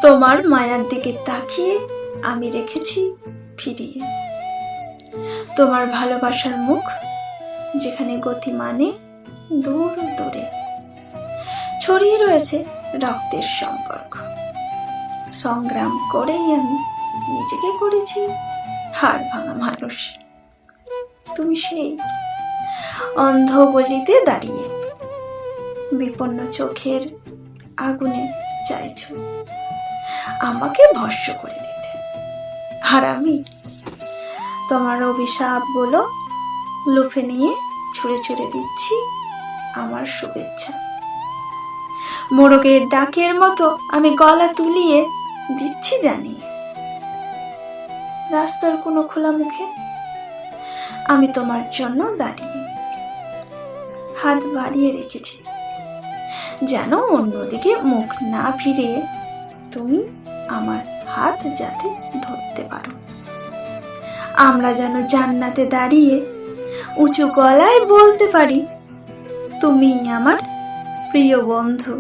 তোমার মায়ার দিকে তাকিয়ে আমি রেখেছি ফিরিয়ে। তোমার ভালোবাসার মুখ যেখানে গতি মানে দূর দূরে, ছড়িয়ে রয়েছে রক্তের সম্পর্ক। সংগ্রাম করেই আমি নিজেকে করেছি হাড় ভাঙা মানুষ। তুমি সেই অন্ধ গলিতে দাঁড়িয়ে বিপন্ন চোখের আগুনে চাইছ আমাকে ভস্ম করে দিতে, আর আমি তোমার অভিশাপ বলো লুফে নিয়ে ছুঁড়ে ছুঁড়ে দিচ্ছি আমার শুভেচ্ছা। মোরগের ডাকের মতো আমি গলা তুলিয়ে দিচ্ছি জানিয়ে। রাস্তার কোনো খোলা মুখে আমি তোমার জন্য দাঁড়িয়ে হাত বাড়িয়ে রেখেছি, যেন অন্যদিকে মুখ না ফিরিয়ে তুমি আমার হাত যাতে ধরতে পারো। আমরা যেন জান্নাতে দাঁড়িয়ে উঁচু গলায় বলতে পারি, তুমি আমার প্রিয় বন্ধু।